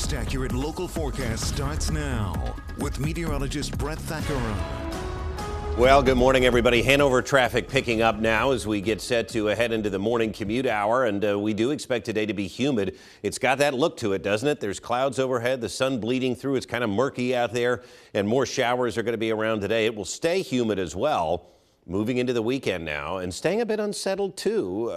most accurate local forecast starts now with meteorologist Brett Thackeray. Well, good morning, everybody. Hanover traffic picking up now as we get set to head into the morning commute hour, and we do expect today to be humid. It's got that look to it, doesn't it? There's clouds overhead, the sun bleeding through. It's kind of murky out there, and more showers are going to be around today. It will stay humid as well moving into the weekend now, and staying a bit unsettled too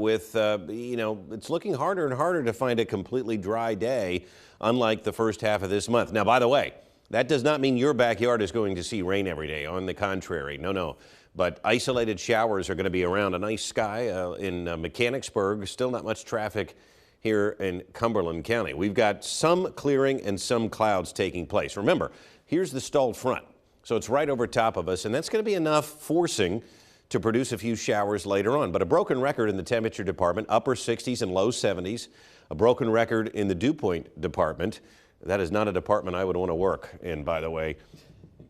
it's looking harder and harder to find a completely dry day, unlike the first half of this month. Now, by the way, that does not mean your backyard is going to see rain every day. On the contrary, no. But isolated showers are going to be around. A nice sky in Mechanicsburg. Still not much traffic here in Cumberland County. We've got some clearing and some clouds taking place. Remember, here's the stalled front. So it's right over top of us, and that's going to be enough forcing to produce a few showers later on. But a broken record in the temperature department, upper 60s and low 70s. A broken record in the dew point department. That is not a department I would want to work in, by the way.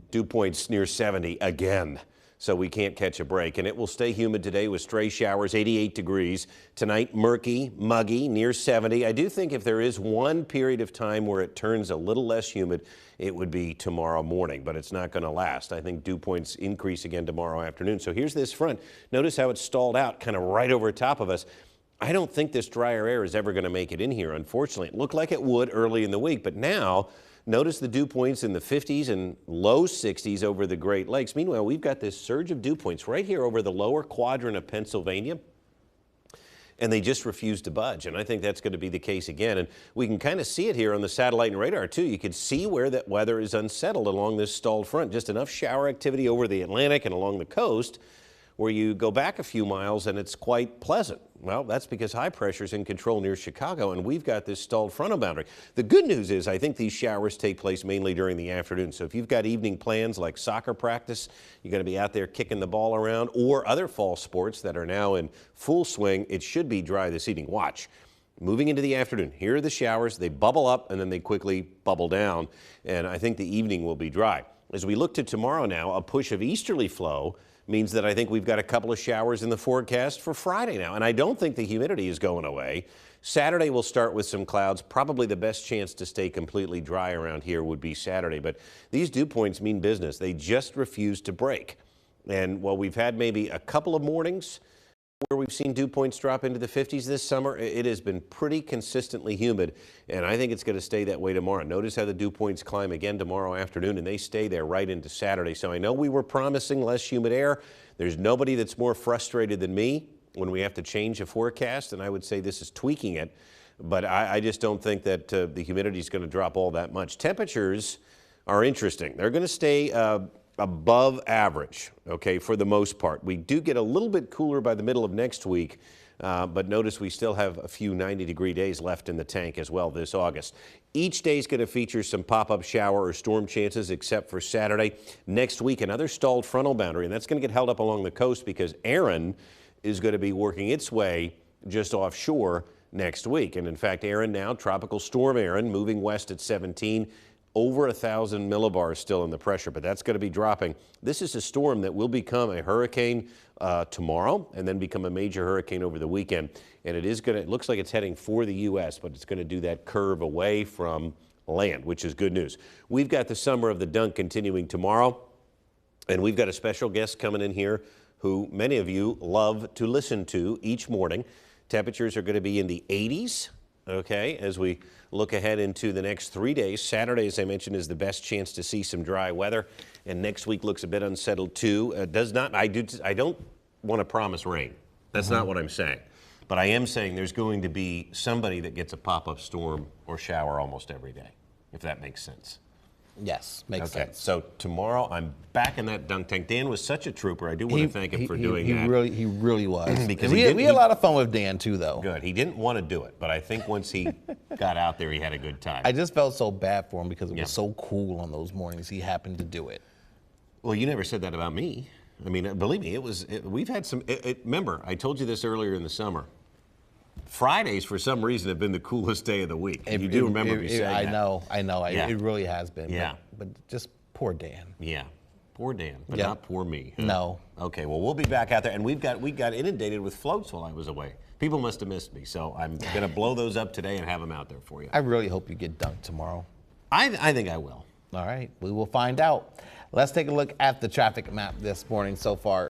Dew points near 70 again. So we can't catch a break. And it will stay humid today with stray showers, 88 degrees. Tonight, murky, muggy, near 70. I do think if there is one period of time where it turns a little less humid, it would be tomorrow morning, but it's not going to last. I think dew points increase again tomorrow afternoon. So here's this front. Notice how it's stalled out kind of right over top of us. I don't think this drier air is ever going to make it in here, unfortunately. It looked like it would early in the week, but now notice the dew points in the 50s and low 60s over the Great Lakes. Meanwhile, we've got this surge of dew points right here over the lower quadrant of Pennsylvania, and they just refuse to budge. And I think that's going to be the case again. And we can kind of see it here on the satellite and radar, too. You can see where that weather is unsettled along this stalled front. Just enough shower activity over the Atlantic and along the coast where you go back a few miles and it's quite pleasant. Well, that's because high pressure is in control near Chicago, and we've got this stalled frontal boundary. The good news is I think these showers take place mainly during the afternoon. So if you've got evening plans like soccer practice, you're going to be out there kicking the ball around, or other fall sports that are now in full swing, it should be dry this evening. Watch. Moving into the afternoon, here are the showers. They bubble up and then they quickly bubble down, and I think the evening will be dry. As we look to tomorrow now, a push of easterly flow means that I think we've got a couple of showers in the forecast for Friday now. And I don't think the humidity is going away. Saturday will start with some clouds. Probably the best chance to stay completely dry around here would be Saturday. But these dew points mean business. They just refuse to break. And while we've had maybe a couple of mornings where we've seen dew points drop into the 50s this summer, it has been pretty consistently humid, and I think it's going to stay that way tomorrow. Notice how the dew points climb again tomorrow afternoon, and they stay there right into Saturday. So I know we were promising less humid air. There's nobody that's more frustrated than me when we have to change a forecast, and I would say this is tweaking it, but I just don't think that the humidity is going to drop all that much. Temperatures are interesting. They're going to stay above average, okay, for the most part. We do get a little bit cooler by the middle of next week, but notice we still have a few 90-degree days left in the tank as well this August. Each day is going to feature some pop-up shower or storm chances, except for Saturday. Next week, another stalled frontal boundary, and that's going to get held up along the coast because Aaron is going to be working its way just offshore next week. And in fact, Aaron now, Tropical Storm Aaron, moving west at 17, over 1,000 millibars still in the pressure, but that's going to be dropping. This is a storm that will become a hurricane tomorrow and then become a major hurricane over the weekend. And it looks like it's heading for the U.S., but it's going to do that curve away from land, which is good news. We've got the Summer of the Dunk continuing tomorrow, and we've got a special guest coming in here who many of you love to listen to each morning. Temperatures are going to be in the 80s. Okay, as we look ahead into the next 3 days. Saturday, as I mentioned, is the best chance to see some dry weather, and next week looks a bit unsettled too. I don't want to promise rain. That's not what I'm saying. But I am saying there's going to be somebody that gets a pop-up storm or shower almost every day, if that makes sense. Yes, makes sense. So tomorrow I'm back in that dunk tank. Dan was such a trooper. I do want to thank him for doing that. He really was. Because we had a lot of fun with Dan too, though. Good. He didn't want to do it, but I think once he got out there, he had a good time. I just felt so bad for him because it was so cool on those mornings. He happened to do it. Well, you never said that about me. I mean, believe me, we've had some. Remember, I told you this earlier in the summer. Fridays, for some reason, have been the coolest day of the week. You do remember me saying that. I know. Yeah. It really has been. Yeah. But just poor Dan. Yeah. Poor Dan, but not poor me. Huh? No. Okay, well, we'll be back out there. And we got inundated with floats while I was away. People must have missed me, so I'm going to blow those up today and have them out there for you. I really hope you get dunked tomorrow. I think I will. All right, we will find out. Let's take a look at the traffic map this morning so far.